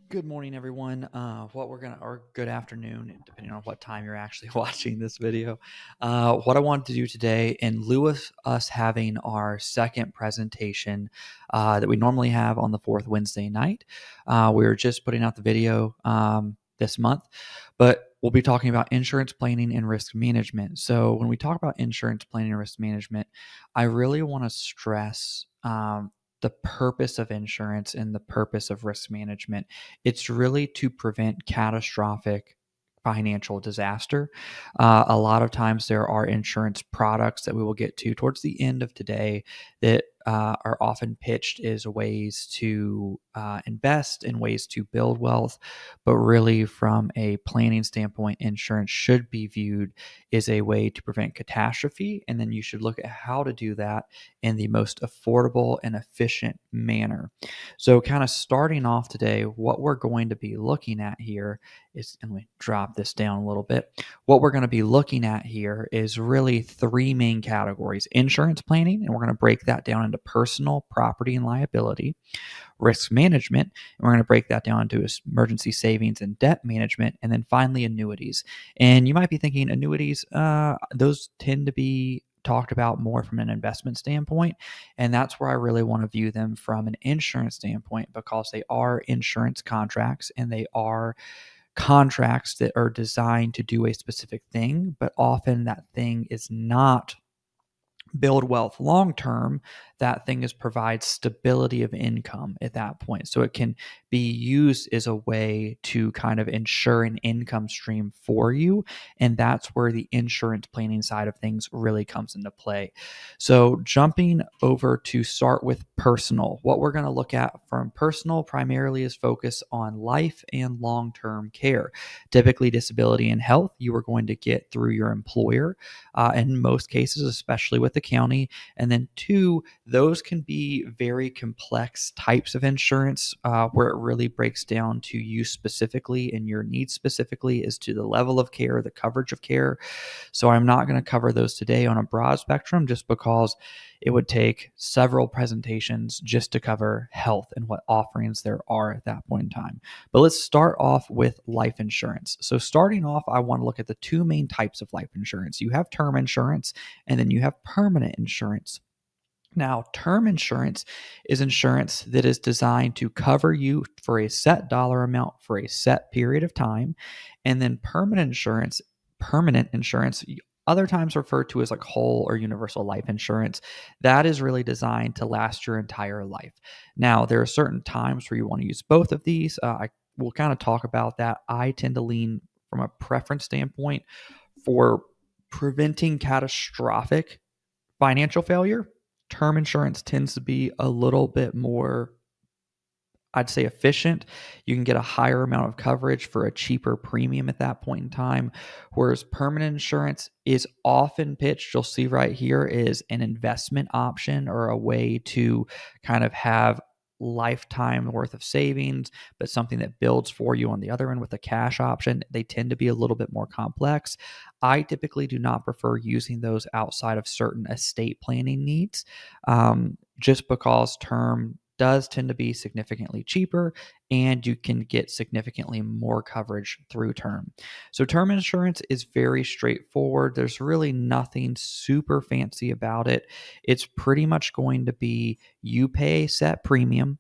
Good morning, everyone. Or good afternoon, depending on what time you're actually watching this video. What I wanted to do today, in lieu of us having our second presentation that we normally have on the fourth Wednesday night, we're just putting out the video this month, but we'll be talking about insurance planning and risk management. So, when we talk about insurance planning and risk management, I really want to stress the purpose of insurance and the purpose of risk management. It's really to prevent catastrophic financial disaster. A lot of times there are insurance products that we will get to towards the end of today that are often pitched as ways to invest and ways to build wealth. But really, from a planning standpoint, insurance should be viewed as a way to prevent catastrophe. And then you should look at how to do that in the most affordable and efficient manner. So, kind of starting off today, what we're going to be looking at here is, and we drop this down a little bit. What we're going to be looking at here is really three main categories: insurance planning, and we're going to break that down into personal, property, and liability; risk management, and we're going to break that down into emergency savings and debt management; and then finally, annuities. And you might be thinking, annuities, those tend to be talked about more from an investment standpoint. And that's where I really want to view them from an insurance standpoint, because they are insurance contracts and they are contracts that are designed to do a specific thing, but often that thing is not build wealth long term. That thing is provide stability of income at that point, so it can be used as a way to kind of ensure an income stream for you. And that's where the insurance planning side of things really comes into play. So jumping over to start with personal, what we're going to look at from personal primarily is focus on life and long-term care. Typically disability and health you are going to get through your employer, in most cases, especially with the county. And then two, those can be very complex types of insurance, where it really breaks down to you specifically and your needs specifically as to the level of care, the coverage of care. So I'm not going to cover those today on a broad spectrum, just because it would take several presentations just to cover health and what offerings there are at that point in time. But let's start off with life insurance. So starting off, I want to look at the two main types of life insurance. You have term insurance, and then you have permanent insurance. Now, term insurance is insurance that is designed to cover you for a set dollar amount for a set period of time. And then permanent insurance, other times referred to as like whole or universal life insurance, that is really designed to last your entire life. Now, there are certain times where you want to use both of these. I will kind of talk about that. I tend to lean from a preference standpoint for preventing catastrophic financial failure. Term insurance tends to be a little bit more, I'd say, efficient. You can get a higher amount of coverage for a cheaper premium at that point in time. Whereas permanent insurance is often pitched, you'll see right here, is an investment option or a way to kind of have lifetime worth of savings, but something that builds for you on the other end with a cash option. They tend to be a little bit more complex. I typically do not prefer using those outside of certain estate planning needs, just because term does tend to be significantly cheaper and you can get significantly more coverage through term. So, term insurance is very straightforward. There's really nothing super fancy about it. It's pretty much going to be you pay a set premium,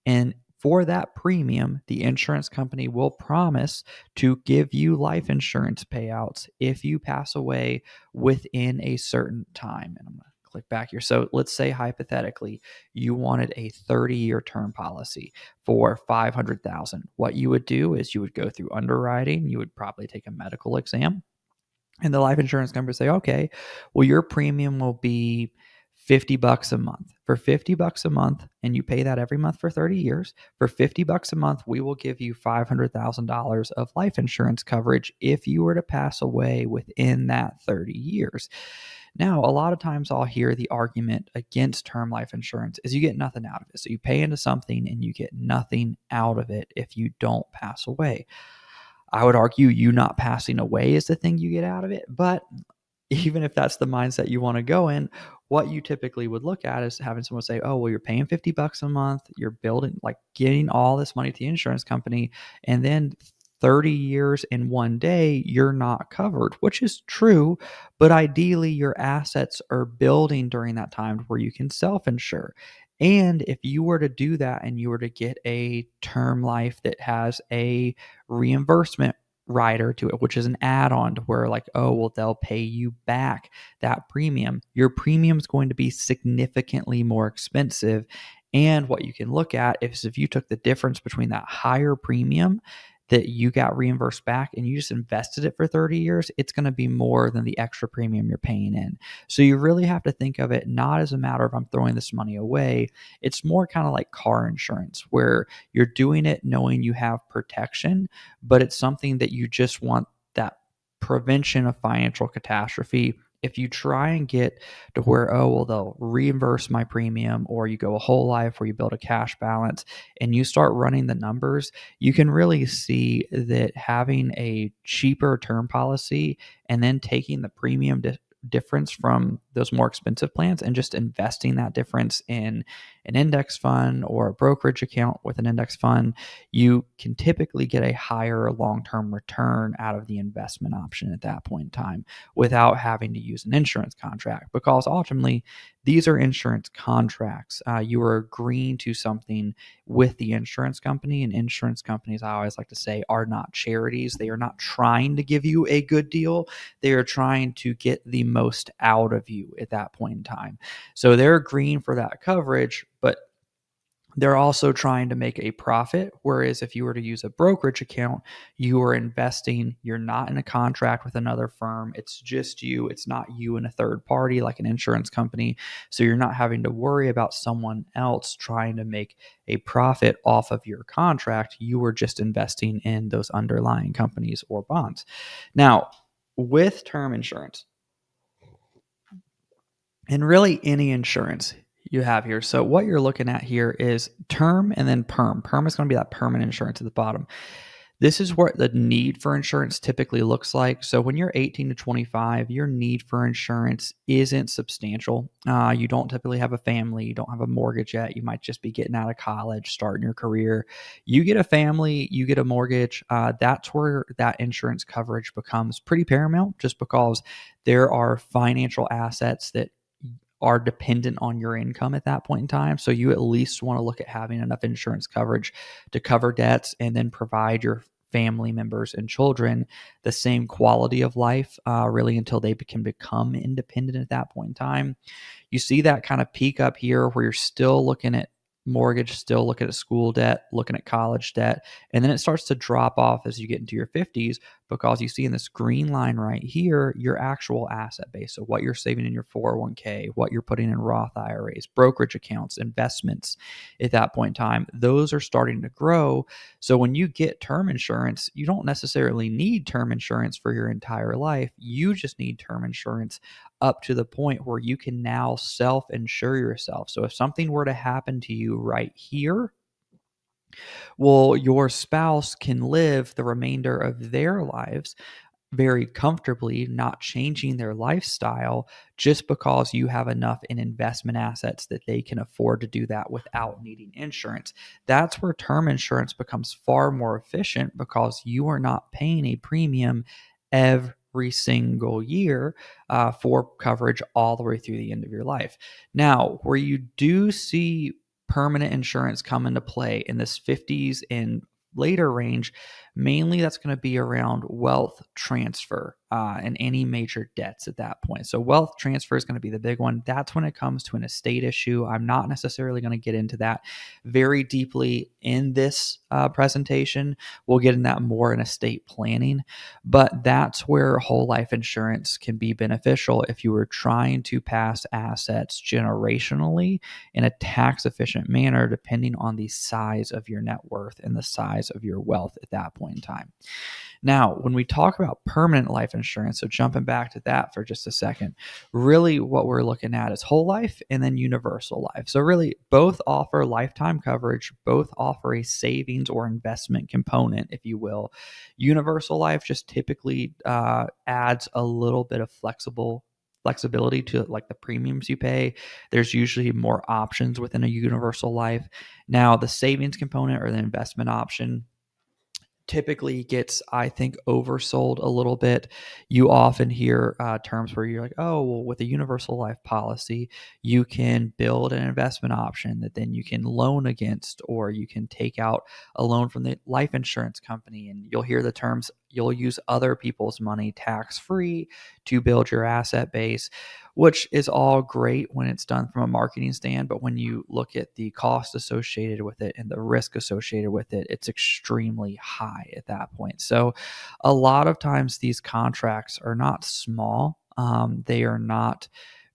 and for that premium, the insurance company will promise to give you life insurance payouts if you pass away within a certain time. And I'm going to click back here. So let's say hypothetically you wanted a 30-year term policy for 500,000. What you would do is you would go through underwriting, you would probably take a medical exam, and the life insurance company would say, okay, well, your premium will be $50 a month. For $50 a month, and you pay that every month for 30 years, for $50 a month, we will give you $500,000 of life insurance coverage if you were to pass away within that 30 years. Now, a lot of times I'll hear the argument against term life insurance is you get nothing out of it. So you pay into something and you get nothing out of it if you don't pass away. I would argue you not passing away is the thing you get out of it. But even if that's the mindset you want to go in, what you typically would look at is having someone say, oh, well, you're paying $50 a month, you're building, like, getting all this money to the insurance company, and then 30 years in one day, you're not covered, which is true. But ideally, your assets are building during that time to where you can self insure. And if you were to do that and you were to get a term life that has a reimbursement rider to it, which is an add-on to where, like, oh, well, they'll pay you back that premium. Your premium is going to be significantly more expensive. And what you can look at is if you took the difference between that higher premium that you got reimbursed back and you just invested it for 30 years, it's going to be more than the extra premium you're paying in. So you really have to think of it not as a matter of I'm throwing this money away. It's more kind of like car insurance, where you're doing it knowing you have protection, but it's something that you just want that prevention of financial catastrophe. If you try and get to where, oh, well, they'll reimburse my premium, or you go a whole life where you build a cash balance and you start running the numbers, you can really see that having a cheaper term policy and then taking the premium difference from those more expensive plans and just investing that difference in an index fund or a brokerage account with an index fund, you can typically get a higher long-term return out of the investment option at that point in time without having to use an insurance contract, because ultimately these are insurance contracts. You are agreeing to something with the insurance company, and insurance companies, I always like to say, are not charities. They are not trying to give you a good deal. They are trying to get the most out of you at that point in time. So they're agreeing for that coverage, but they're also trying to make a profit. Whereas if you were to use a brokerage account, you are investing, you're not in a contract with another firm. It's just you. It's not you and a third party like an insurance company. So you're not having to worry about someone else trying to make a profit off of your contract. You are just investing in those underlying companies or bonds. Now, with term insurance, and really any insurance you have here. So what you're looking at here is term and then perm. Perm is going to be that permanent insurance at the bottom. This is what the need for insurance typically looks like. So when you're 18 to 25, your need for insurance isn't substantial. You don't typically have a family. You don't have a mortgage yet. You might just be getting out of college, starting your career. You get a family, you get a mortgage. That's where that insurance coverage becomes pretty paramount, just because there are financial assets that are dependent on your income at that point in time. So you at least want to look at having enough insurance coverage to cover debts and then provide your family members and children the same quality of life, really until they can become independent at that point in time. You see that kind of peak up here where you're still looking at mortgage, still looking at school debt, looking at college debt, and then it starts to drop off as you get into your 50s, because you see in this green line right here your actual asset base. So what you're saving in your 401k, what you're putting in Roth IRAs, brokerage accounts, investments at that point in time, those are starting to grow. So when you get term insurance, you don't necessarily need term insurance for your entire life. You just need term insurance up to the point where you can now self insure yourself. So if something were to happen to you right here, well, your spouse can live the remainder of their lives very comfortably, not changing their lifestyle, just because you have enough in investment assets that they can afford to do that without needing insurance. That's where term insurance becomes far more efficient, because you are not paying a premium every single year for coverage all the way through the end of your life. Now, where you do see permanent insurance come into play in this 50s and later range, mainly that's going to be around wealth transfer and any major debts at that point. So wealth transfer is going to be the big one. That's when it comes to an estate issue. I'm not necessarily going to get into that very deeply in this presentation. We'll get in that more in estate planning, but that's where whole life insurance can be beneficial if you were trying to pass assets generationally in a tax efficient manner, depending on the size of your net worth and the size of your wealth at that point in time. Now, when we talk about permanent life insurance, so jumping back to that for just a second, really what we're looking at is whole life and then universal life. So, really, both offer lifetime coverage, both offer a savings or investment component, if you will. Universal life just typically adds a little bit of flexibility to like the premiums you pay. There's usually more options within a universal life. Now, the savings component or the investment option typically gets, I think, oversold a little bit. You often hear terms where you're like, oh, well, with a universal life policy, you can build an investment option that then you can loan against, or you can take out a loan from the life insurance company. And you'll hear the terms, you'll use other people's money tax free to build your asset base, which is all great when it's done from a marketing stand. But when you look at the cost associated with it and the risk associated with it, it's extremely high at that point. So, a lot of times these contracts are not small. They are not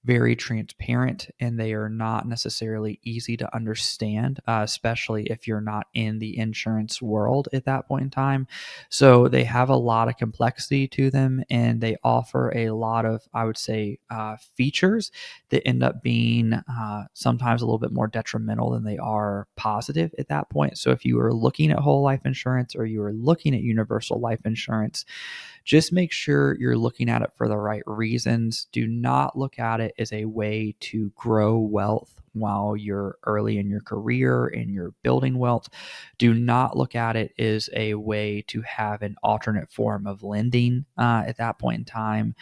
very transparent, and they are not necessarily easy to understand, especially if you're not in the insurance world at that point in time. So they have a lot of complexity to them, and they offer a lot of, I would say, features that end up being sometimes a little bit more detrimental than they are positive at that point. So if you are looking at whole life insurance or you are looking at universal life insurance, just make sure you're looking at it for the right reasons. Do not look at it as a way to grow wealth while you're early in your career and you're building wealth. Do not look at it as a way to have an alternate form of lending at that point in time.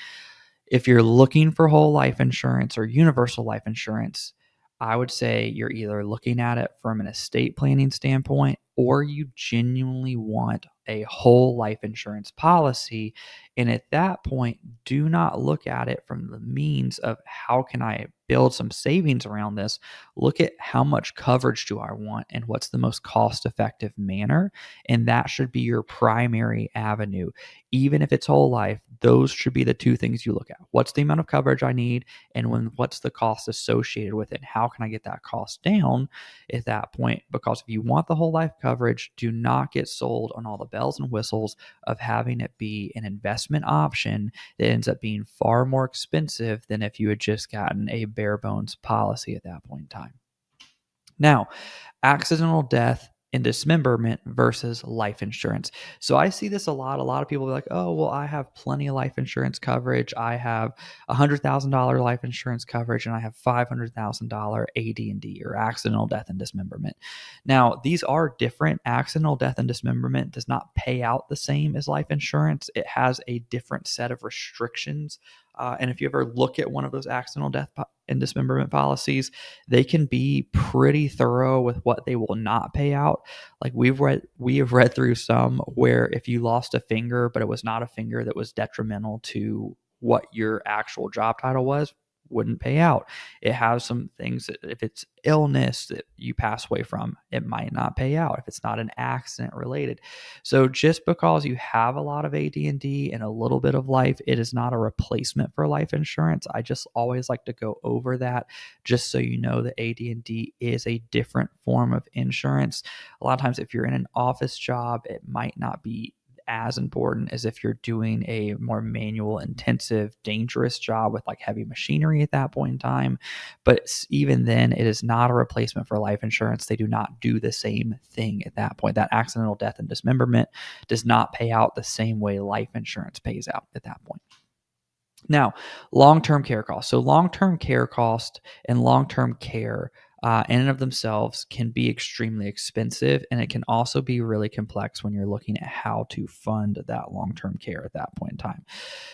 If you're looking for whole life insurance or universal life insurance, I would say you're either looking at it from an estate planning standpoint, or you genuinely want a whole life insurance policy. And at that point, do not look at it from the means of how can I build some savings around this. Look at how much coverage do I want and what's the most cost effective manner. And that should be your primary avenue. Even if it's whole life, those should be the two things you look at. What's the amount of coverage I need, and what's the cost associated with it? How can I get that cost down at that point? Because if you want the whole life coverage, do not get sold on all the bells and whistles of having it be an investment option that ends up being far more expensive than if you had just gotten a bare bones policy at that point in time. Now, accidental death and dismemberment versus life insurance. So I see this a lot. A lot of people are like, oh, well, I have plenty of life insurance coverage. I have $100,000 life insurance coverage, and I have $500,000 AD&D, or accidental death and dismemberment. Now, these are different. Accidental death and dismemberment does not pay out the same as life insurance. It has a different set of restrictions. And if you ever look at one of those accidental death and dismemberment policies, they can be pretty thorough with what they will not pay out. Like we have read through some where if you lost a finger, but it was not a finger that was detrimental to what your actual job title was, wouldn't pay out. It has some things that if it's illness that you pass away from, it might not pay out if it's not an accident related. So just because you have a lot of AD&D and a little bit of life, it is not a replacement for life insurance. I just always like to go over that just so you know that AD&D is a different form of insurance. A lot of times if you're in an office job, it might not be as important as if you're doing a more manual, intensive, dangerous job with like heavy machinery at that point in time. But even then, it is not a replacement for life insurance. They do not do the same thing at that point. That accidental death and dismemberment does not pay out the same way life insurance pays out at that point. Now, long-term care costs. So long-term care cost and long-term care in and of themselves can be extremely expensive, and it can also be really complex when you're looking at how to fund that long-term care at that point in time.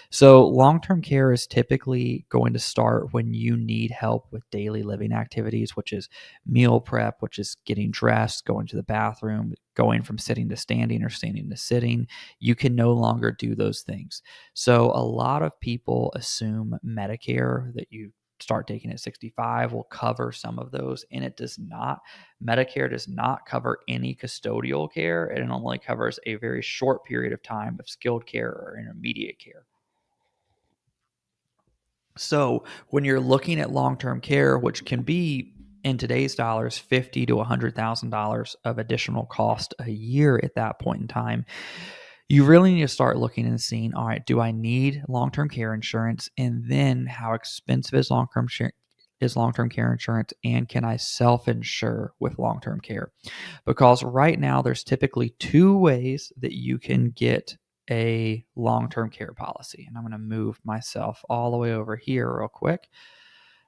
So, long term care is typically going to start when you need help with daily living activities, which is meal prep, which is getting dressed, going to the bathroom, going from sitting to standing or standing to sitting. You can no longer do those things. So, a lot of people assume Medicare that you start taking at 65 will cover some of those, and it does not. Medicare does not cover any custodial care, and it only covers a very short period of time of skilled care or intermediate care. So when you're looking at long-term care, which can be in today's dollars, $50 to $100,000 of additional cost a year at that point in time, you really need to start looking and seeing, all right, do I need long-term care insurance? And then how expensive is long-term care insurance, and can I self-insure with long-term care? Because right now there's typically two ways that you can get a long-term care policy. And I'm going to move myself all the way over here real quick.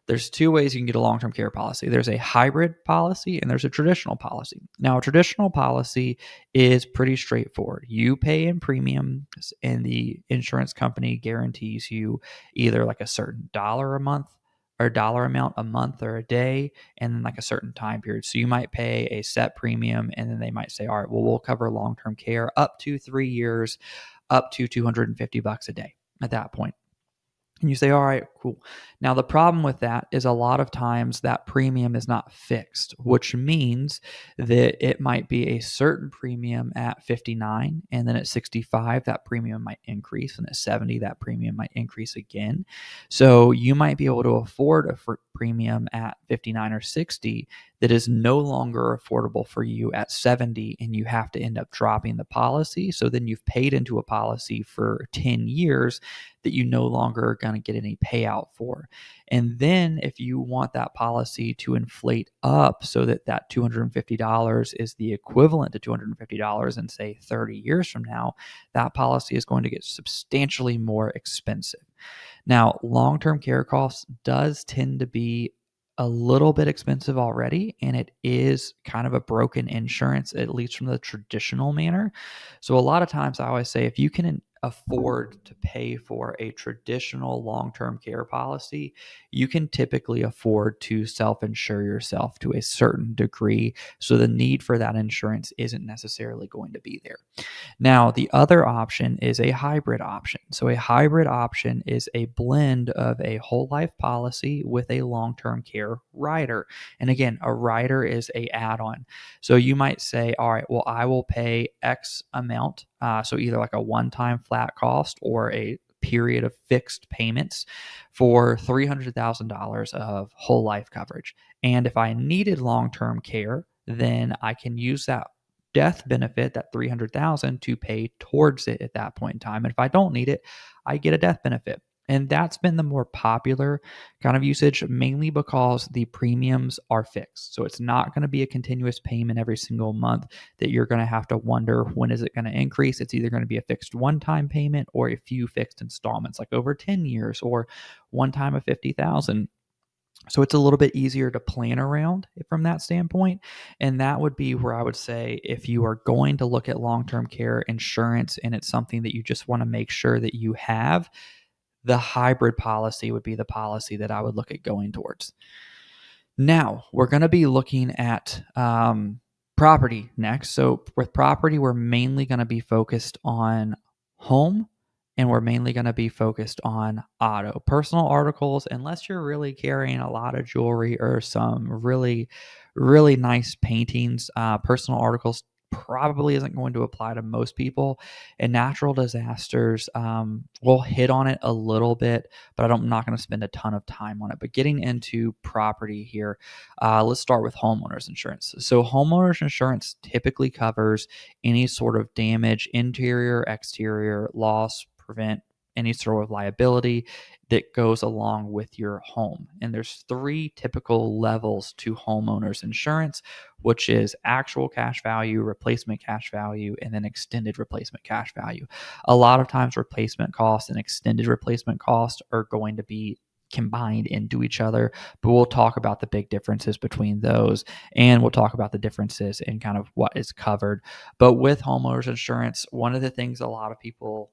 There's two ways you can get a long-term care policy. There's a hybrid policy and there's a traditional policy. Now, a traditional policy is pretty straightforward. You pay in premiums and the insurance company guarantees you either like a certain dollar a month or dollar amount a month or a day, and then like a certain time period. So you might pay a set premium and then they might say, all right, well, we'll cover long-term care up to 3 years, up to $250 a day at that point. And you say, all right, cool. Now, the problem with that is a lot of times that premium is not fixed, which means that it might be a certain premium at 59, and then at 65, that premium might increase, and at 70, that premium might increase again. So you might be able to afford a premium at 59 or 60 that is no longer affordable for you at 70, and you have to end up dropping the policy. So then you've paid into a policy for 10 years that you no longer are going to get any payout for. And then if you want that policy to inflate up so that that $250 is the equivalent to $250 in say 30 years from now, that policy is going to get substantially more expensive. Now, long-term care costs does tend to be a little bit expensive already, and it is kind of a broken insurance, at least from the traditional manner. So a lot of times I always say if you can afford to pay for a traditional long-term care policy, you can typically afford to self-insure yourself to a certain degree. So the need for that insurance isn't necessarily going to be there. Now, the other option is a hybrid option. So, a hybrid option is a blend of a whole life policy with a long term care rider. And again, a rider is a add on. So, you might say, all right, well, I will pay X amount. So, either like a one time flat cost or a period of fixed payments for $300,000 of whole life coverage. And if I needed long term care, then I can use that death benefit, that 300,000, to pay towards it at that point in time. And if I don't need it, I get a death benefit. And that's been the more popular kind of usage, mainly because the premiums are fixed. So it's not going to be a continuous payment every single month that you're going to have to wonder when is it going to increase. It's either going to be a fixed one-time payment or a few fixed installments, like over 10 years or one time of 50,000. So it's a little bit easier to plan around from that standpoint. And that would be where I would say if you are going to look at long term care insurance and it's something that you just want to make sure that you have, the hybrid policy would be the policy that I would look at going towards. Now, we're going to be looking at property next. So, with property, we're mainly going to be focused on home and we're mainly going to be focused on auto. Personal articles, unless you're really carrying a lot of jewelry or some really, really nice paintings, personal articles probably isn't going to apply to most people. And natural disasters, we'll hit on it a little bit, but I'm not going to spend a ton of time on it. But getting into property here, let's start with homeowners insurance. So, homeowners insurance typically covers any sort of damage, interior, exterior, loss, prevent any sort of liability that goes along with your home. And there's three typical levels to homeowners insurance, which is actual cash value, replacement cash value, and then extended replacement cash value. A lot of times replacement cost and extended replacement cost are going to be combined into each other, but we'll talk about the big differences between those and we'll talk about the differences in kind of what is covered. But with homeowners insurance, one of the things a lot of people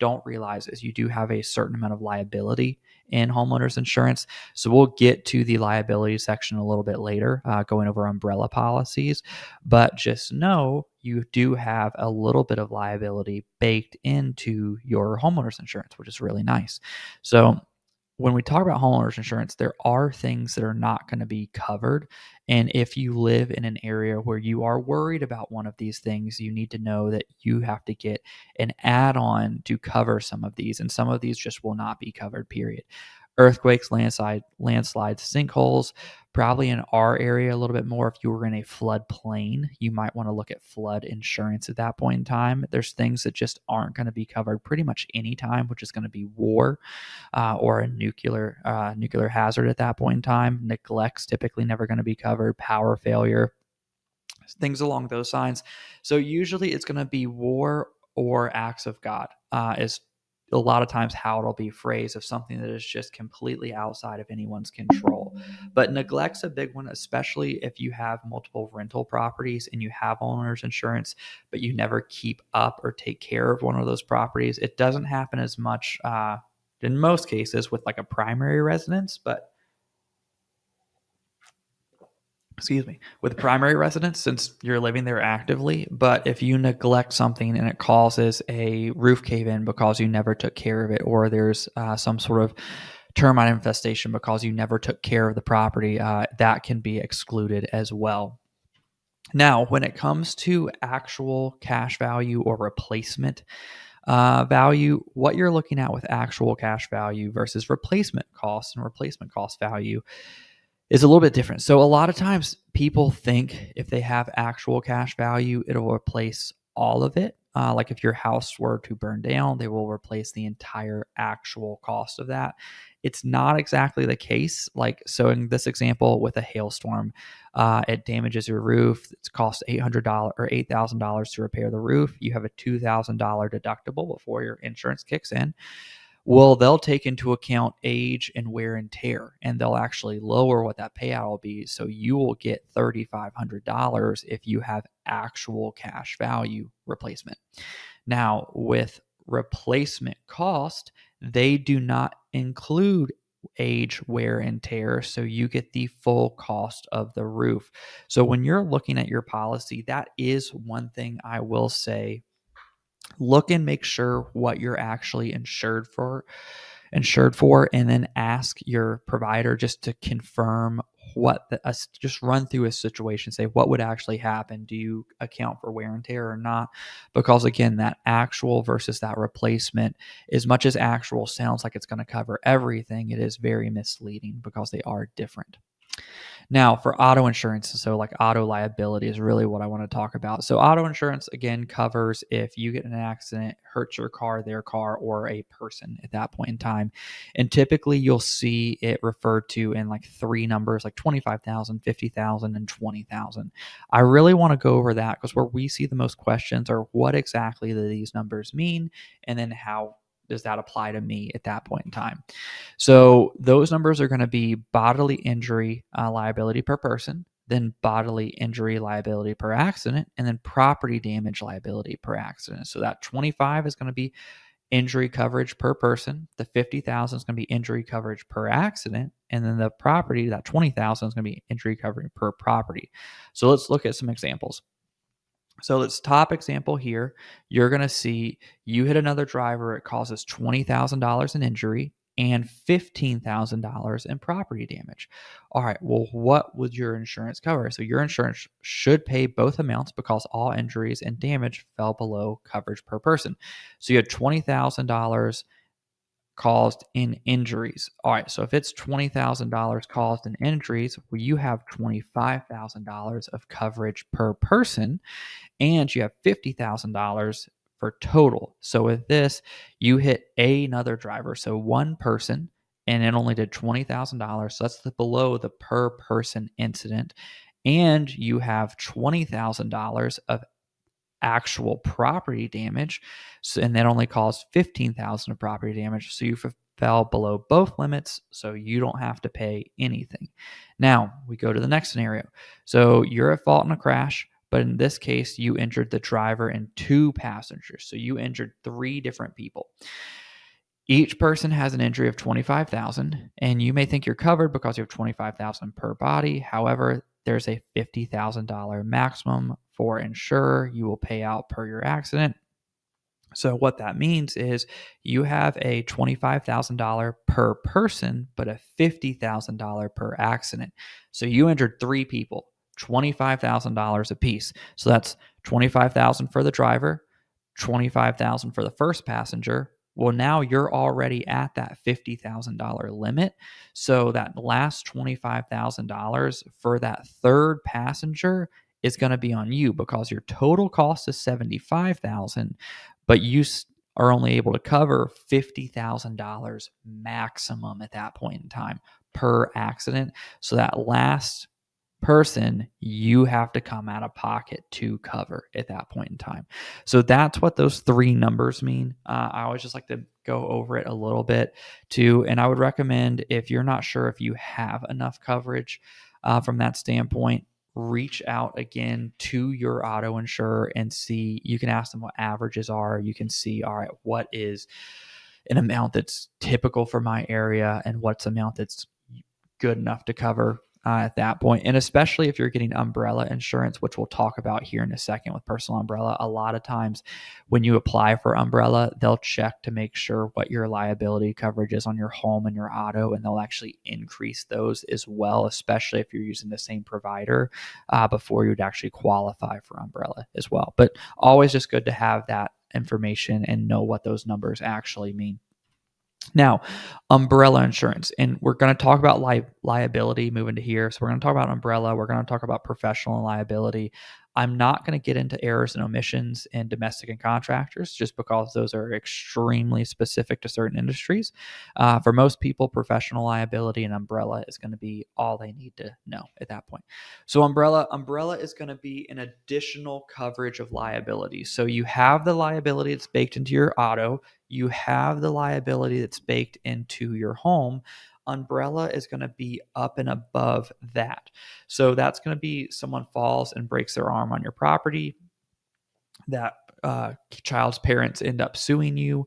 don't realize is you do have a certain amount of liability in homeowners insurance. So we'll get to the liability section a little bit later, going over umbrella policies. But just know you do have a little bit of liability baked into your homeowners insurance, which is really nice. So when we talk about homeowners insurance, there are things that are not going to be covered. And if you live in an area where you are worried about one of these things, you need to know that you have to get an add on to cover some of these. And some of these just will not be covered, period. Earthquakes, landslides, sinkholes, probably in our area a little bit more. If you were in a floodplain, you might want to look at flood insurance at that point in time. There's things that just aren't going to be covered pretty much any time, which is going to be war or a nuclear hazard at that point in time. Neglect's typically never going to be covered. Power failure, things along those lines. So usually it's going to be war or acts of God is a lot of times how it'll be phrased, of something that is just completely outside of anyone's control. But neglect's a big one, especially if you have multiple rental properties and you have owner's insurance, but you never keep up or take care of one of those properties. It doesn't happen as much in most cases with like a primary residence, but excuse me, with primary residence, since you're living there actively. But if you neglect something and it causes a roof cave in because you never took care of it, or there's some sort of termite infestation because you never took care of the property, that can be excluded as well. Now, when it comes to actual cash value or replacement value, what you're looking at with actual cash value versus replacement cost and replacement cost value is a little bit different. So a lot of times people think if they have actual cash value, it'll replace all of it. Like if your house were to burn down, they will replace the entire actual cost of that. It's not exactly the case. Like, so in this example with a hailstorm, it damages your roof. It's cost $800 or $8,000 to repair the roof. You have a $2,000 deductible before your insurance kicks in. Well, they'll take into account age and wear and tear, and they'll actually lower what that payout will be. So you will get $3,500 if you have actual cash value replacement. Now, with replacement cost, they do not include age, wear, and tear. So you get the full cost of the roof. So when you're looking at your policy, that is one thing I will say, look and make sure what you're actually insured for, and then ask your provider just to confirm what just run through a situation, say what would actually happen, do you account for wear and tear or not? Because again, that actual versus that replacement, as much as actual sounds like it's going to cover everything, it is very misleading because they are different. Now, for auto insurance, so like auto liability is really what I want to talk about. So, auto insurance again covers if you get in an accident, hurts your car, their car, or a person at that point in time. And typically you'll see it referred to in like three numbers, like 25,000, 50,000, and 20,000. I really want to go over that because where we see the most questions are what exactly do these numbers mean, and then how does that apply to me at that point in time? So those numbers are going to be bodily injury liability per person, then bodily injury liability per accident, and then property damage liability per accident. So that 25 is going to be injury coverage per person. The 50,000 is going to be injury coverage per accident, and then the property, that 20,000 is going to be injury coverage per property. So let's look at some examples. So let's top example here. You're going to see you hit another driver. It causes $20,000 in injury and $15,000 in property damage. All right. Well, what would your insurance cover? So your insurance should pay both amounts because all injuries and damage fell below coverage per person. So you had $20,000 caused in injuries. All right, so if it's $20,000 caused in injuries, well, you have $25,000 of coverage per person, and you have $50,000 for total. So with this, you hit another driver, so one person, and it only did $20,000. So that's below the per person incident, and you have $20,000 of actual property damage, so, and that only caused $15,000 of property damage. So you fell below both limits, so you don't have to pay anything. Now we go to the next scenario. So you're at fault in a crash, but in this case, you injured the driver and two passengers. So you injured three different people. Each person has an injury of 25,000, and you may think you're covered because you have 25,000 per body. However, there's a $50,000 maximum for insurer you will pay out per your accident. So what that means is you have a $25,000 per person, but a $50,000 per accident. So you injured three people, $25,000 a piece. So that's 25,000 for the driver, 25,000 for the first passenger. Well, now you're already at that $50,000 limit. So that last $25,000 for that third passenger is going to be on you because your total cost is $75,000, but you are only able to cover $50,000 maximum at that point in time per accident. So that last person, you have to come out of pocket to cover at that point in time. So that's what those three numbers mean. I always just like to go over it a little bit too. And I would recommend, if you're not sure if you have enough coverage from that standpoint, reach out again to your auto insurer and see. You can ask them what averages are. You can see, all right, what is an amount that's typical for my area and what's amount that's good enough to cover at that point. And especially if you're getting umbrella insurance, which we'll talk about here in a second with personal umbrella, a lot of times when you apply for umbrella, they'll check to make sure what your liability coverage is on your home and your auto, and they'll actually increase those as well, especially if you're using the same provider before you'd actually qualify for umbrella as well. But always just good to have that information and know what those numbers actually mean. Now, umbrella insurance, and we're going to talk about liability moving to here. So we're going to talk about umbrella. We're going to talk about professional liability. I'm not going to get into errors and omissions in domestic and contractors just because those are extremely specific to certain industries. For most people, professional liability and umbrella is going to be all they need to know at that point. So umbrella is going to be an additional coverage of liability. So you have the liability that's baked into your auto. You have the liability that's baked into your home. Umbrella is going to be up and above that. So that's going to be someone falls and breaks their arm on your property. That child's parents end up suing you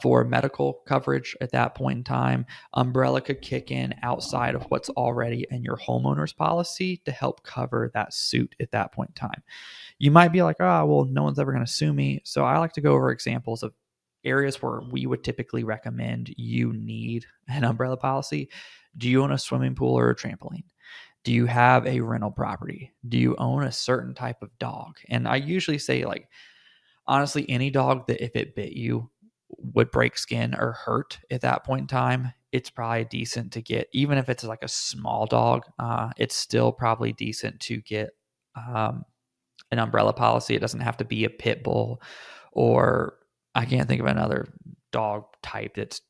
for medical coverage at that point in time. Umbrella could kick in outside of what's already in your homeowner's policy to help cover that suit at that point in time. You might be like, oh, well, no one's ever going to sue me. So I like to go over examples of areas where we would typically recommend you need an umbrella policy. Do you own a swimming pool or a trampoline? Do you have a rental property? Do you own a certain type of dog? And I usually say, like, honestly, any dog that if it bit you would break skin or hurt at that point in time, it's probably decent to get, even if it's like a small dog, it's still probably decent to get an umbrella policy. It doesn't have to be a pit bull, or I can't think of another dog type that's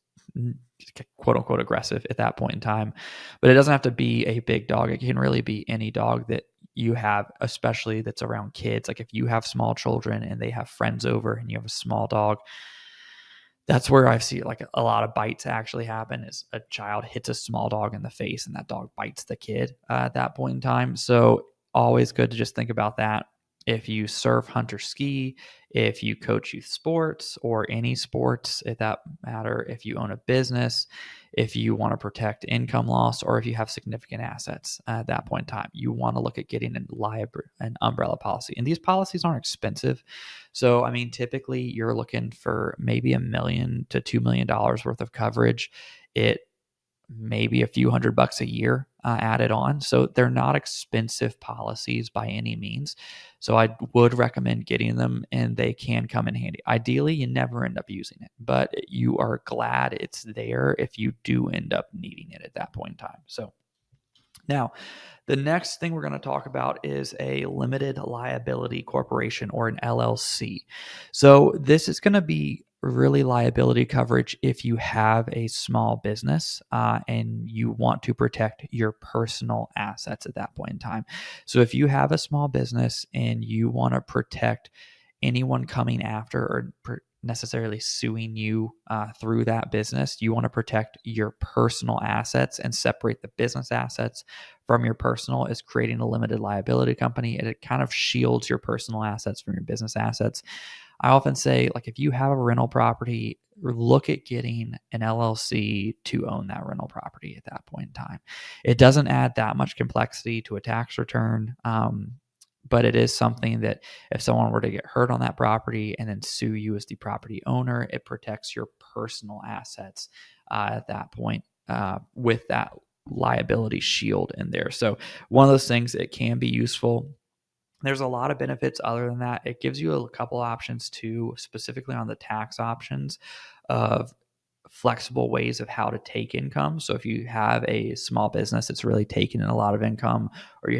quote unquote aggressive at that point in time. But it doesn't have to be a big dog. It can really be any dog that you have, especially that's around kids. Like if you have small children and they have friends over and you have a small dog, that's where I see like a lot of bites actually happen, is a child hits a small dog in the face and that dog bites the kid at that point in time. So always good to just think about that. If you surf, hunt, or ski, if you coach youth sports or any sports, if that matter, if you own a business, if you want to protect income loss, or if you have significant assets at that point in time, you want to look at getting an umbrella policy. And these policies aren't expensive. So, I mean, typically you're looking for maybe $1 million to $2 million worth of coverage. It maybe a few $100 a year added on. So they're not expensive policies by any means. So I would recommend getting them, and they can come in handy. Ideally, you never end up using it, but you are glad it's there if you do end up needing it at that point in time. So now, the next thing we're going to talk about is a limited liability corporation, or an LLC. So this is going to be really liability coverage if you have a small business and you want to protect your personal assets at that point in time. So if you have a small business and you want to protect anyone coming after or necessarily suing you through that business, you want to protect your personal assets and separate the business assets from your personal, is creating a limited liability company. And it kind of shields your personal assets from your business assets. I often say, like, if you have a rental property, look at getting an LLC to own that rental property at that point in time. It doesn't add that much complexity to a tax return. But it is something that if someone were to get hurt on that property and then sue you as the property owner, it protects your personal assets at that point with that liability shield in there. So one of those things, it can be useful. There's a lot of benefits other than that. It gives you a couple options too, specifically on the tax options of flexible ways of how to take income. So if you have a small business that's really taking in a lot of income, or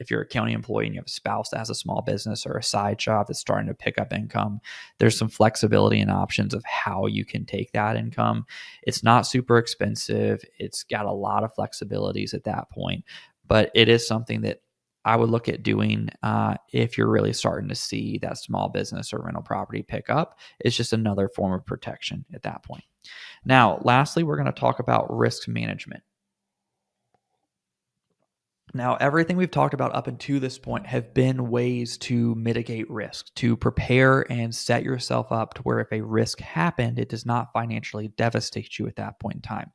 if you're a county employee and you have a spouse that has a small business or a side job that's starting to pick up income, there's some flexibility and options of how you can take that income. It's not super expensive. It's got a lot of flexibilities at that point. but it is something that I would look at doing if you're really starting to see that small business or rental property pick up. It's just another form of protection at that point. Now, lastly, we're going to talk about risk management. Now, everything we've talked about up until this point have been ways to mitigate risk, to prepare and set yourself up to where if a risk happened, it does not financially devastate you at that point in time.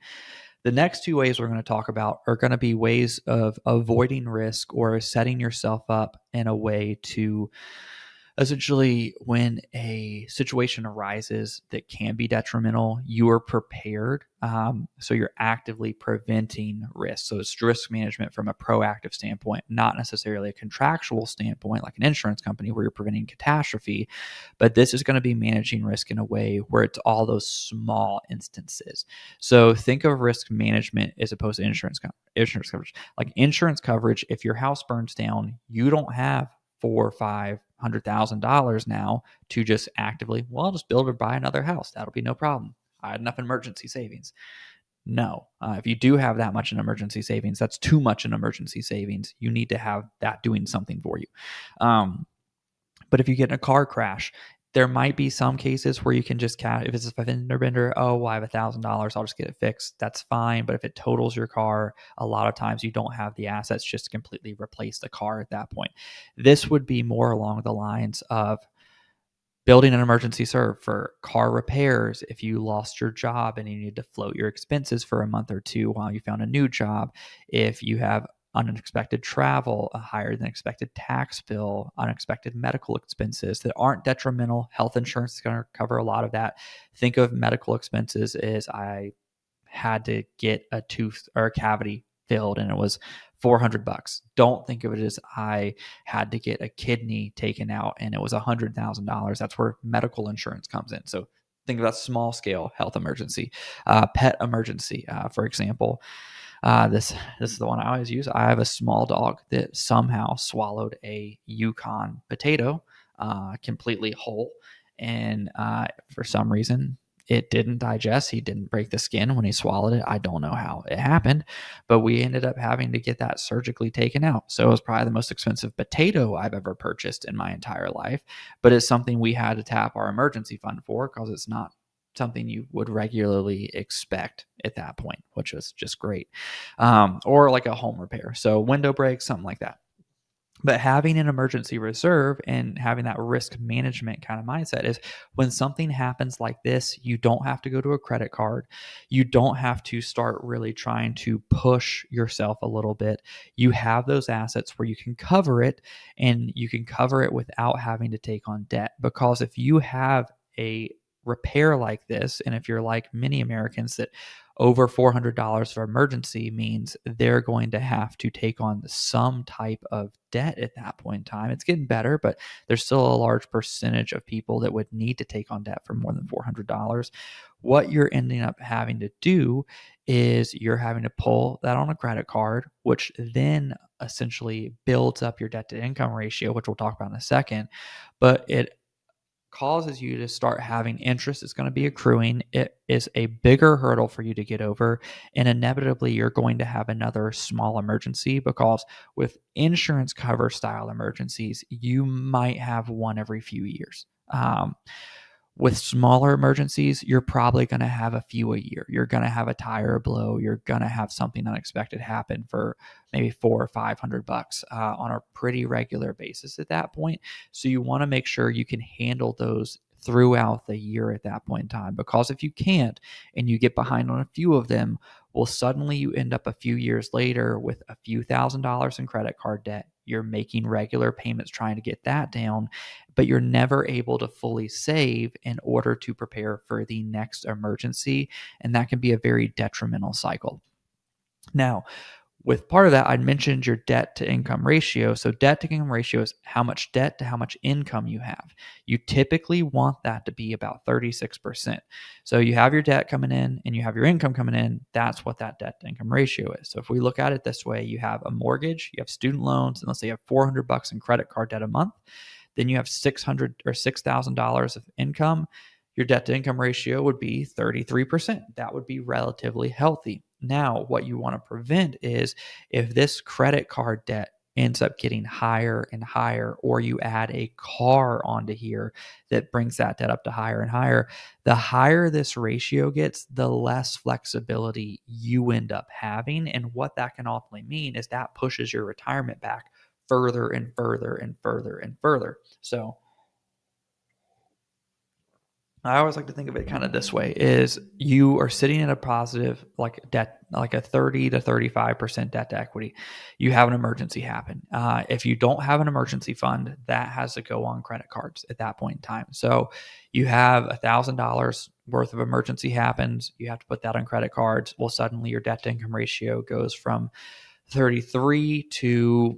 The next two ways we're going to talk about are going to be ways of avoiding risk or setting yourself up in a way to essentially, when a situation arises that can be detrimental, you are prepared. So you're actively preventing risk. So it's risk management from a proactive standpoint, not necessarily a contractual standpoint like an insurance company where you're preventing catastrophe. But this is going to be managing risk in a way where it's all those small instances. So think of risk management as opposed to insurance coverage. Like insurance coverage, if your house burns down, you don't have four or $500,000 now to just actively, well, I'll just build or buy another house. That'll be no problem. I had enough emergency savings. No, if you do have that much in emergency savings, that's too much in emergency savings. You need to have that doing something for you. But if you get in a car crash, there might be some cases where you can just if it's a fender bender, oh, well, I have $1,000, I'll just get it fixed. That's fine. But if it totals your car, a lot of times you don't have the assets just to completely replace the car at that point. This would be more along the lines of building an emergency reserve for car repairs if you lost your job and you need to float your expenses for a month or two while you found a new job. If you have unexpected travel, a higher than expected tax bill, unexpected medical expenses that aren't detrimental. Health insurance is going to cover a lot of that. Think of medical expenses as I had to get a tooth or a cavity filled and it was $400. Don't think of it as I had to get a kidney taken out and it was $100,000. That's where medical insurance comes in. So think of that small scale health emergency, pet emergency, for example. This is the one I always use. I have a small dog that somehow swallowed a Yukon potato completely whole, and for some reason it didn't digest. He didn't break the skin when he swallowed it. I don't know how it happened, but we ended up having to get that surgically taken out. So it was probably the most expensive potato I've ever purchased in my entire life, but it's something we had to tap our emergency fund for because it's not something you would regularly expect at that point, which was just great. Or like a home repair. So window breaks, something like that. But having an emergency reserve and having that risk management kind of mindset is when something happens like this, you don't have to go to a credit card. You don't have to start really trying to push yourself a little bit. You have those assets where you can cover it and you can cover it without having to take on debt. Because if you have a repair like this, and if you're like many Americans that over $400 for emergency means they're going to have to take on some type of debt at that point in time. It's getting better, but there's still a large percentage of people that would need to take on debt for more than $400. What you're ending up having to do is you're having to pull that on a credit card, which then essentially builds up your debt to income ratio, which we'll talk about in a second. But it causes you to start having interest. It's going to be accruing. It is a bigger hurdle for you to get over. And inevitably, you're going to have another small emergency because with insurance cover style emergencies, you might have one every few years. With smaller emergencies, you're probably going to have a few a year. You're going to have a tire blow. You're going to have something unexpected happen for maybe $400 or $500 on a pretty regular basis at that point. So you want to make sure you can handle those throughout the year at that point in time. Because if you can't and you get behind on a few of them, well, suddenly you end up a few years later with a few $1,000s in credit card debt. You're making regular payments trying to get that down, but you're never able to fully save in order to prepare for the next emergency. And that can be a very detrimental cycle. Now, with part of that, I mentioned your debt to income ratio. So, debt to income ratio is how much debt to how much income you have. You typically want that to be about 36%. So, you have your debt coming in and you have your income coming in. That's what that debt to income ratio is. So, if we look at it this way, you have a mortgage, you have student loans, and let's say you have $400 in credit card debt a month. Then you have $6,000 of income. Your debt to income ratio would be 33%. That would be relatively healthy. Now, what you want to prevent is if this credit card debt ends up getting higher and higher, or you add a car onto here that brings that debt up to higher and higher, the higher this ratio gets, the less flexibility you end up having. And what that can ultimately mean is that pushes your retirement back further and further and further and further. So I always like to think of it kind of this way: is you are sitting at a positive like debt, like a 30 to 35% debt to equity. You have an emergency happen. If you don't have an emergency fund, that has to go on credit cards at that point in time. So you have $1,000 worth of emergency happens. You have to put that on credit cards. Well, suddenly your debt to income ratio goes from 33 to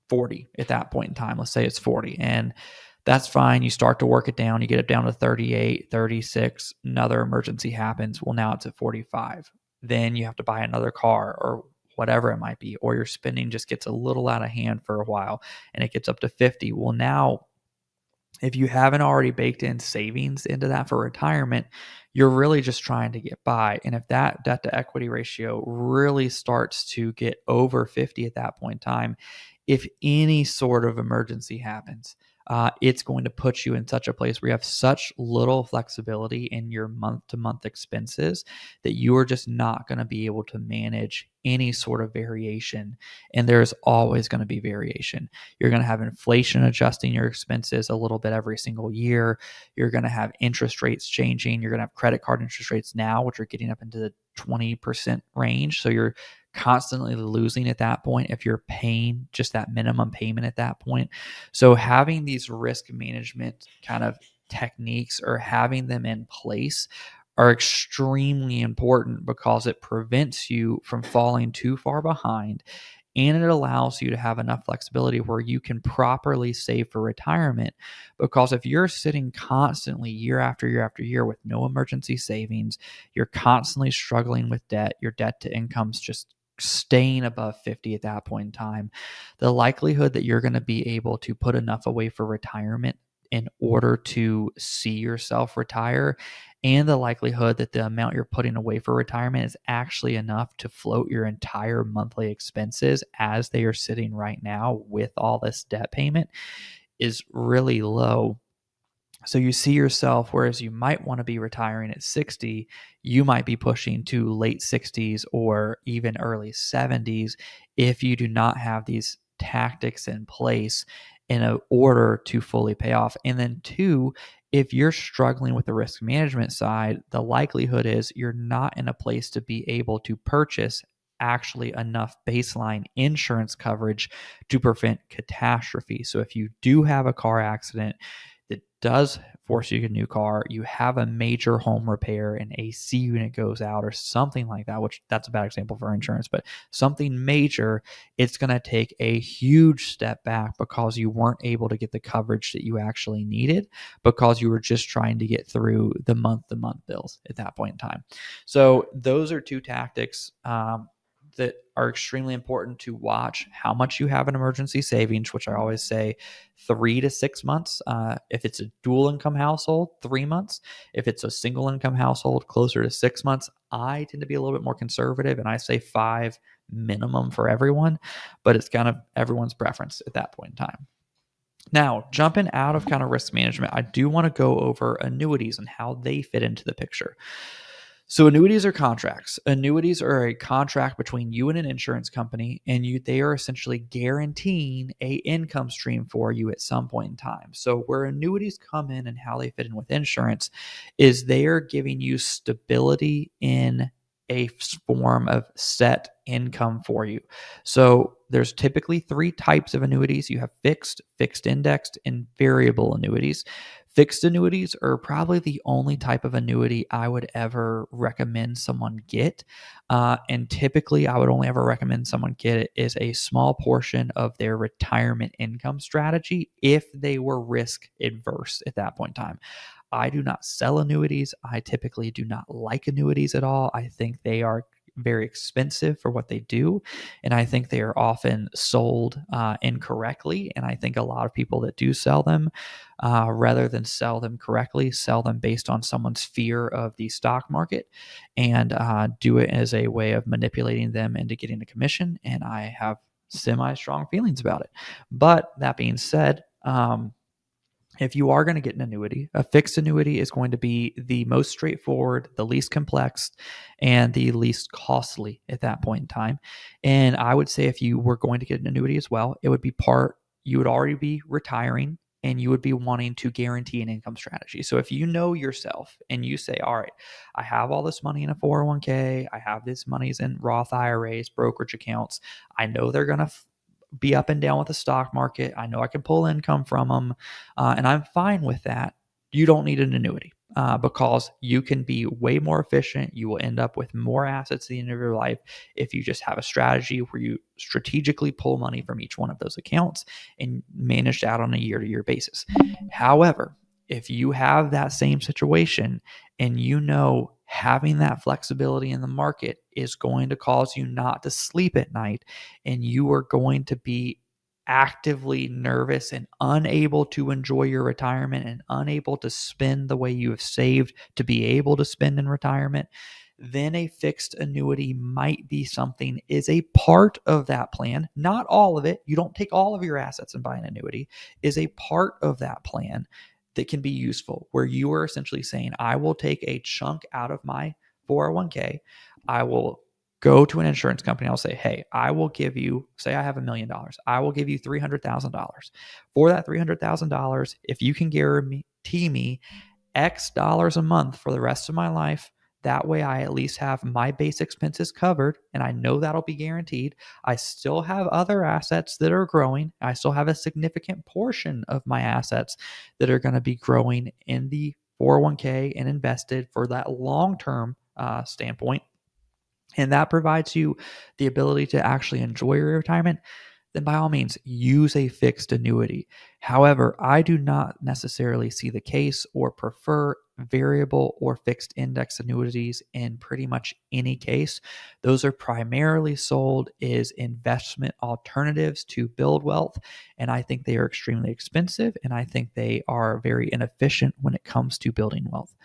40 at that point in time. Let's say it's 40. And that's fine. You start to work it down. You get it down to 38, 36. Another emergency happens. Well, now it's at 45. Then you have to buy another car or whatever it might be, or your spending just gets a little out of hand for a while and it gets up to 50. Well, now if you haven't already baked in savings into that for retirement, you're really just trying to get by. And if that debt to equity ratio really starts to get over 50 at that point in time, if any sort of emergency happens, it's going to put you in such a place where you have such little flexibility in your month to month expenses that you are just not going to be able to manage any sort of variation. And there's always going to be variation. You're going to have inflation adjusting your expenses a little bit every single year. You're going to have interest rates changing. You're going to have credit card interest rates now, which are getting up into the 20% range. So you're constantly losing at that point if you're paying just that minimum payment at that point. So having these risk management kind of techniques or having them in place are extremely important because it prevents you from falling too far behind, and it allows you to have enough flexibility where you can properly save for retirement. Because if you're sitting constantly year after year after year with no emergency savings, you're constantly struggling with debt, your debt to income's just staying above 50 at that point in time, the likelihood that you're going to be able to put enough away for retirement in order to see yourself retire, and the likelihood that the amount you're putting away for retirement is actually enough to float your entire monthly expenses as they are sitting right now with all this debt payment is really low. So you see yourself, whereas you might want to be retiring at 60, you might be pushing to late 60s or even early 70s if you do not have these tactics in place in order to fully pay off. And then, two, if you're struggling with the risk management side, the likelihood is you're not in a place to be able to purchase actually enough baseline insurance coverage to prevent catastrophe. So if you do have a car accident that does force you to get a new car, you have a major home repair, an AC unit goes out or something like that, which that's a bad example for insurance, but something major, it's going to take a huge step back because you weren't able to get the coverage that you actually needed because you were just trying to get through the month to month bills at that point in time. So those are two tactics that are extremely important to watch: how much you have in emergency savings, which I always say 3 to 6 months. If it's a dual income household, 3 months. If it's a single income household, closer to 6 months. I tend to be a little bit more conservative and I say 5 minimum for everyone, but it's kind of everyone's preference at that point in time. Now, jumping out of kind of risk management, I do want to go over annuities and how they fit into the picture. So annuities are contracts. Annuities are a contract between you and an insurance company, and they are essentially guaranteeing a income stream for you at some point in time. So where annuities come in and how they fit in with insurance is they are giving you stability in a form of set income for you. So there's typically three types of annuities. You have fixed, fixed indexed, and variable annuities. Fixed annuities are probably the only type of annuity I would ever recommend someone get. And typically, I would only ever recommend someone get it is a small portion of their retirement income strategy if they were risk adverse at that point in time. I do not sell annuities. I typically do not like annuities at all. I think they are very expensive for what they do. And I think they are often sold incorrectly. And I think a lot of people that do sell them, rather than sell them correctly, sell them based on someone's fear of the stock market and do it as a way of manipulating them into getting a commission. And I have semi strong feelings about it. But that being said, if you are going to get an annuity, a fixed annuity is going to be the most straightforward, the least complex, and the least costly at that point in time. And I would say if you were going to get an annuity as well, it would be you would already be retiring and you would be wanting to guarantee an income strategy. So if you know yourself and you say, all right, I have all this money in a 401k, I have this money's in Roth IRAs, brokerage accounts, I know they're going to be up and down with the stock market. I know I can pull income from them, and I'm fine with that. You don't need an annuity because you can be way more efficient. You will end up with more assets at the end of your life if you just have a strategy where you strategically pull money from each one of those accounts and manage that on a year-to-year basis. However, if you have that same situation and you know having that flexibility in the market is going to cause you not to sleep at night and you are going to be actively nervous and unable to enjoy your retirement and unable to spend the way you have saved to be able to spend in retirement, then a fixed annuity might be something, is a part of that plan, not all of it. You don't take all of your assets and buy an annuity, is a part of that plan that can be useful, where you are essentially saying, I will take a chunk out of my 401k. I will go to an insurance company. I'll say, hey, I will give you, say I have $1 million. I will give you $300,000. For that $300,000, if you can guarantee me X dollars a month for the rest of my life, that way I at least have my base expenses covered and I know that'll be guaranteed. I still have other assets that are growing. I still have a significant portion of my assets that are going to be growing in the 401k and invested for that long term standpoint. And that provides you the ability to actually enjoy your retirement, then by all means use a fixed annuity. However, I do not necessarily see the case or prefer variable or fixed index annuities in pretty much any case. Those are primarily sold as investment alternatives to build wealth, and I think they are extremely expensive, and I think they are very inefficient when it comes to building wealth.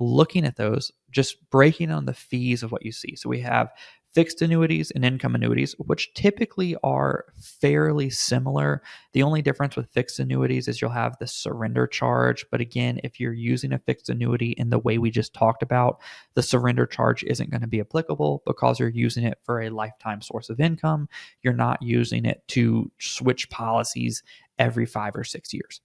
Looking at those, just breaking on the fees of what you see. So we have fixed annuities and income annuities, which typically are fairly similar. The only difference with fixed annuities is you'll have the surrender charge. But again, if you're using a fixed annuity in the way we just talked about, the surrender charge isn't going to be applicable because you're using it for a lifetime source of income. You're not using it to switch policies every 5 or 6 years.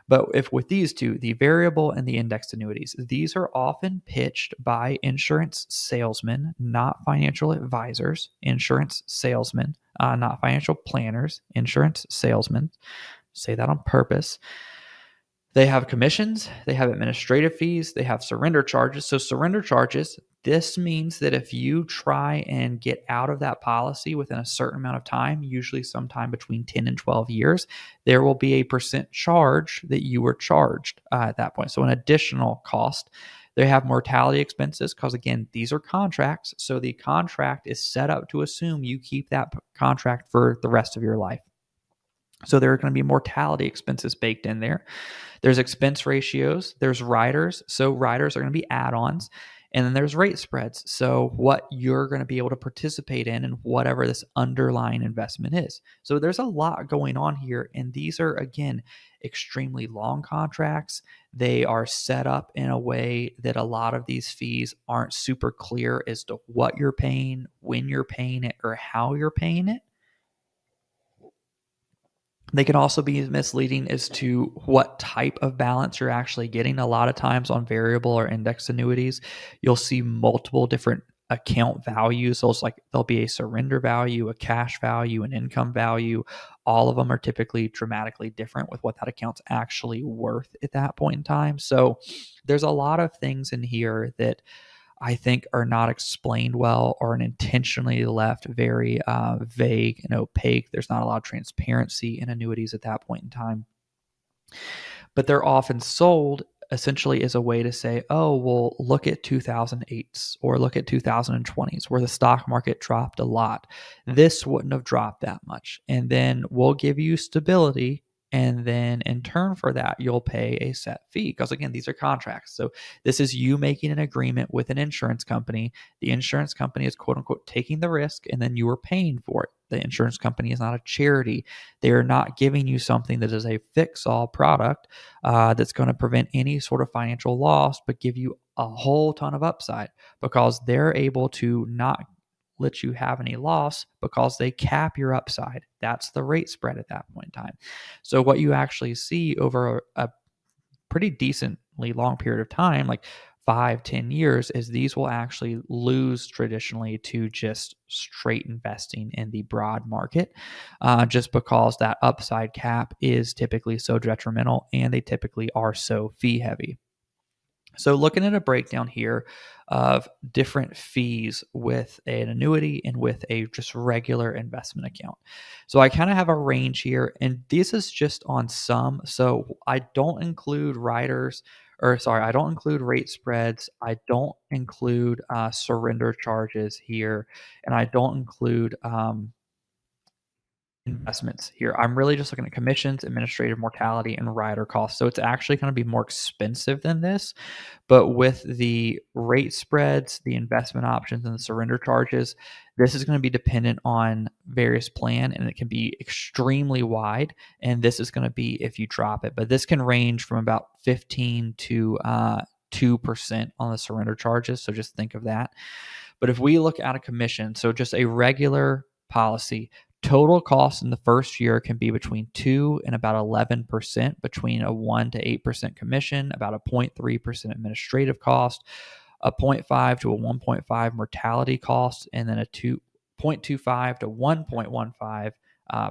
But if with these two, the variable and the indexed annuities, these are often pitched by insurance salesmen, not financial advisors, insurance salesmen, not financial planners, insurance salesmen. Say that on purpose. They have commissions, they have administrative fees, they have surrender charges. So, surrender charges, this means that if you try and get out of that policy within a certain amount of time, usually sometime between 10 and 12 years, there will be a percent charge that you were charged at that point. So, an additional cost. They have mortality expenses because, again, these are contracts. So, the contract is set up to assume you keep that contract for the rest of your life. So there are going to be mortality expenses baked in there. There's expense ratios. There's riders. So riders are going to be add-ons. And then there's rate spreads. So what you're going to be able to participate in and whatever this underlying investment is. So there's a lot going on here. And these are, again, extremely long contracts. They are set up in a way that a lot of these fees aren't super clear as to what you're paying, when you're paying it, or how you're paying it. They can also be misleading as to what type of balance you're actually getting. A lot of times on variable or index annuities, you'll see multiple different account values. So it's like there'll be a surrender value, a cash value, an income value. All of them are typically dramatically different with what that account's actually worth at that point in time. So there's a lot of things in here that I think are not explained well or intentionally left very vague and opaque. There's not a lot of transparency in annuities at that point in time. But they're often sold essentially is a way to say, oh, well, look at 2008s or look at 2020s where the stock market dropped a lot. This wouldn't have dropped that much. And then we'll give you stability. And then in turn for that, you'll pay a set fee. Because again, these are contracts. So this is you making an agreement with an insurance company. The insurance company is quote unquote taking the risk, and then you are paying for it. The insurance company is not a charity. They are not giving you something that is a fix all product that's going to prevent any sort of financial loss, but give you a whole ton of upside because they're able to not let you have any loss because they cap your upside. That's the rate spread at that point in time. So what you actually see over a pretty decently long period of time, like 5-10 years, is these will actually lose traditionally to just straight investing in the broad market, just because that upside cap is typically so detrimental and they typically are so fee heavy. So looking at a breakdown here of different fees with an annuity and with a just regular investment account. So I kind of have a range here, and this is just on some. So I don't include riders, or sorry, I don't include rate spreads. I don't include surrender charges here, and I don't include investments here. I'm really just looking at commissions, administrative mortality, and rider costs. So it's actually going to be more expensive than this. But with the rate spreads, the investment options, and the surrender charges, this is going to be dependent on various plan, and it can be extremely wide. And this is going to be if you drop it. But this can range from about 15 to 2% on the surrender charges. So just think of that. But if we look at a commission, so just a regular policy, total cost in the first year can be between 2 and about 11%, between a 1 to 8% commission, about a 0.3% administrative cost, a 0.5 to a 1.5 mortality cost, and then a 2.25 to 1.15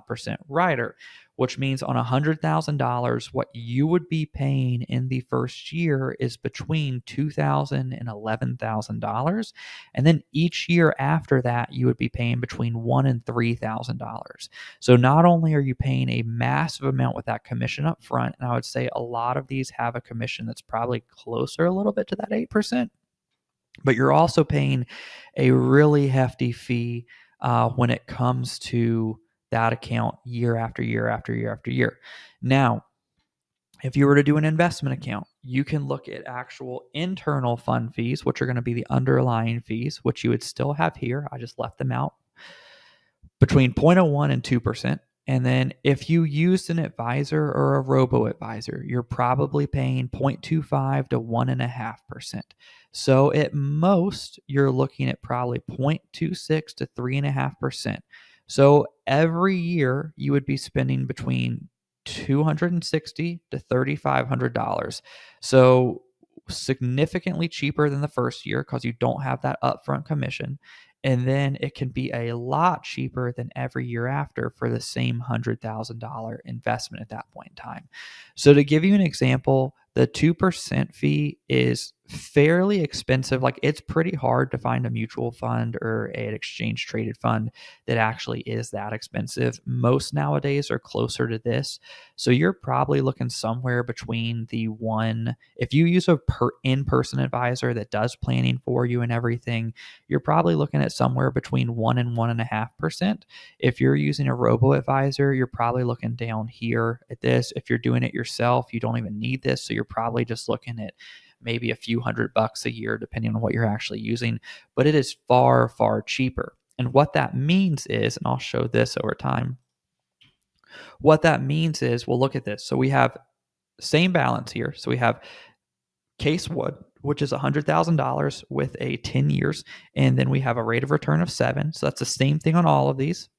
percent rider, which means on $100,000, what you would be paying in the first year is between $2,000 and $11,000, and then each year after that, you would be paying between $1,000 and $3,000. So not only are you paying a massive amount with that commission up front, and I would say a lot of these have a commission that's probably closer a little bit to that 8%, but you're also paying a really hefty fee when it comes to that account year after year after year after year. Now, if you were to do an investment account, you can look at actual internal fund fees, which are going to be the underlying fees, which you would still have here. I just left them out between 0.01 and 2%. And then if you used an advisor or a robo advisor, you're probably paying 0.25 to 1.5%. So at most, you're looking at probably 0.26 to 3.5%. So every year, you would be spending between $260 to $3,500. So significantly cheaper than the first year because you don't have that upfront commission. And then it can be a lot cheaper than every year after for the same $100,000 investment at that point in time. So, to give you an example, the 2% fee is fairly expensive. Like, it's pretty hard to find a mutual fund or an exchange traded fund that actually is that expensive. Most nowadays are closer to this. So, you're probably looking somewhere between the one, if you use a in person advisor that does planning for you and everything, you're probably looking at somewhere between 1 and 1.5%. If you're using a robo advisor, you're probably looking down here at this. If you're doing it yourself, you don't even need this. So you're probably just looking at maybe a few $100 a year, depending on what you're actually using. But it is far, far cheaper. And what that means is, and I'll show this over time, what that means is, well, look at this. So we have same balance here. So we have Case Wood, which is $100,000 with a 10 years. And then we have a rate of return of 7. So that's the same thing on all of these.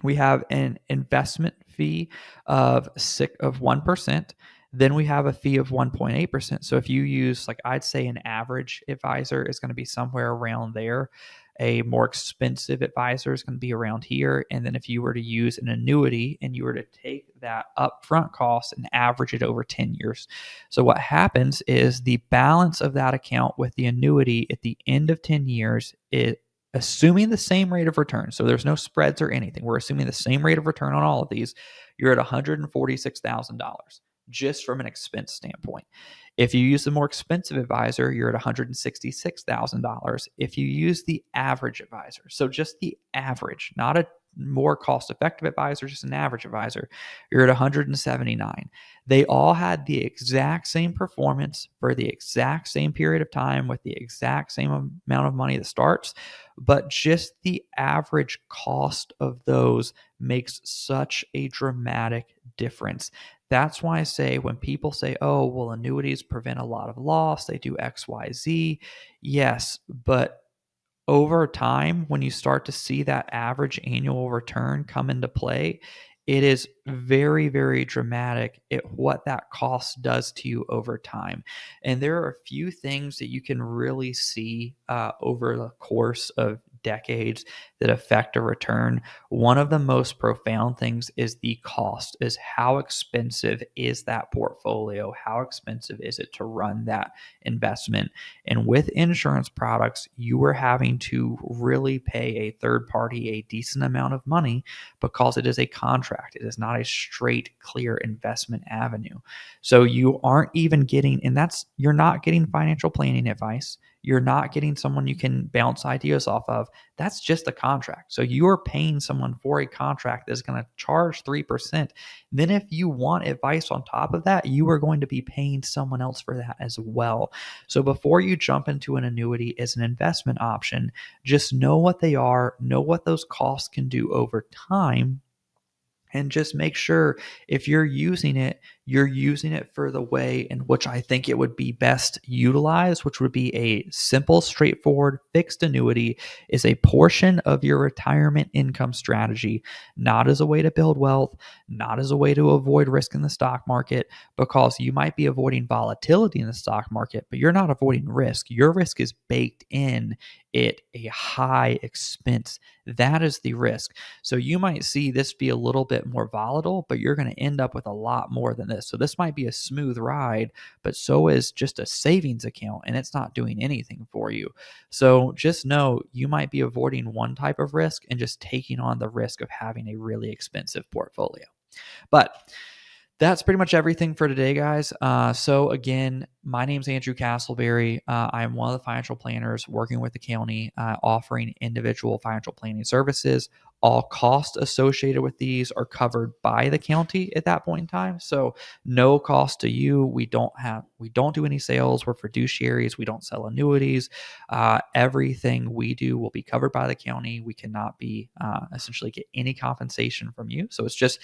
We have an investment fee of 1%. Then we have a fee of 1.8%. So if you use, like, I'd say an average advisor is going to be somewhere around there. A more expensive advisor is going to be around here. And then if you were to use an annuity and you were to take that upfront cost and average it over 10 years. So what happens is the balance of that account with the annuity at the end of 10 years is assuming the same rate of return. So there's no spreads or anything. We're assuming the same rate of return on all of these. You're at $146,000. just from an expense standpoint. If you use the more expensive advisor, you're at $166,000. If you use the average advisor, so just the average, not a more cost effective advisor, just an average advisor, you're at 179. They all had the exact same performance for the exact same period of time with the exact same amount of money that starts, but just the average cost of those makes such a dramatic difference. That's why I say when people say, oh, well, annuities prevent a lot of loss, they do XYZ. Yes, but over time, when you start to see that average annual return come into play, it is very, very dramatic at what that cost does to you over time. And there are a few things that you can really see over the course of decades that affect a return. One of the most profound things is the cost, is how expensive is that portfolio? How expensive is it to run that investment? And with insurance products, you are having to really pay a third party a decent amount of money because it is a contract. It is not a straight, clear investment avenue. So you aren't even getting, and that's, you're not getting financial planning advice. You're not getting someone you can bounce ideas off of. That's just a contract. So you are paying someone for a contract that's going to charge 3%. Then, if you want advice on top of that, you are going to be paying someone else for that as well. So before you jump into an annuity as an investment option, just know what they are, know what those costs can do over time, and just make sure if you're using it for the way in which I think it would be best utilized, which would be a simple, straightforward fixed annuity is a portion of your retirement income strategy, not as a way to build wealth, not as a way to avoid risk in the stock market, because you might be avoiding volatility in the stock market, but you're not avoiding risk. Your risk is baked in at a high expense. That is the risk. So you might see this be a little bit more volatile, but you're going to end up with a lot more than this. So this might be a smooth ride, but so is just a savings account and it's not doing anything for you. So just know you might be avoiding one type of risk and just taking on the risk of having a really expensive portfolio. But that's pretty much everything for today, guys. So again, my name's Andrew Castleberry. I am one of the financial planners working with the county, offering individual financial planning services. All costs associated with these are covered by the county at that point in time. So no cost to you. We don't do any sales. We're fiduciaries. We don't sell annuities. Everything we do will be covered by the county. We cannot be essentially get any compensation from you. So it's just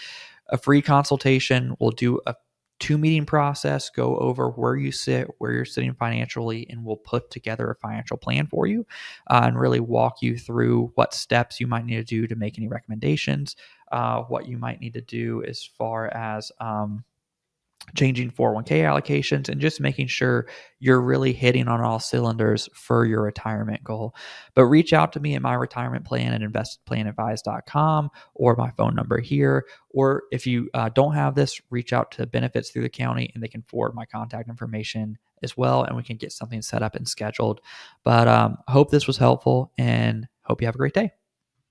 a free consultation. We'll do a 2 meeting process, go over where you sit, where you're sitting financially, and we'll put together a financial plan for you and really walk you through what steps you might need to do to make any recommendations, what you might need to do as far as changing 401k allocations, and just making sure you're really hitting on all cylinders for your retirement goal. But reach out to me at my retirement plan at investplanadvice.com or my phone number here. Or if you don't have this, reach out to Benefits Through the County and they can forward my contact information as well, and we can get something set up and scheduled. But I hope this was helpful and hope you have a great day.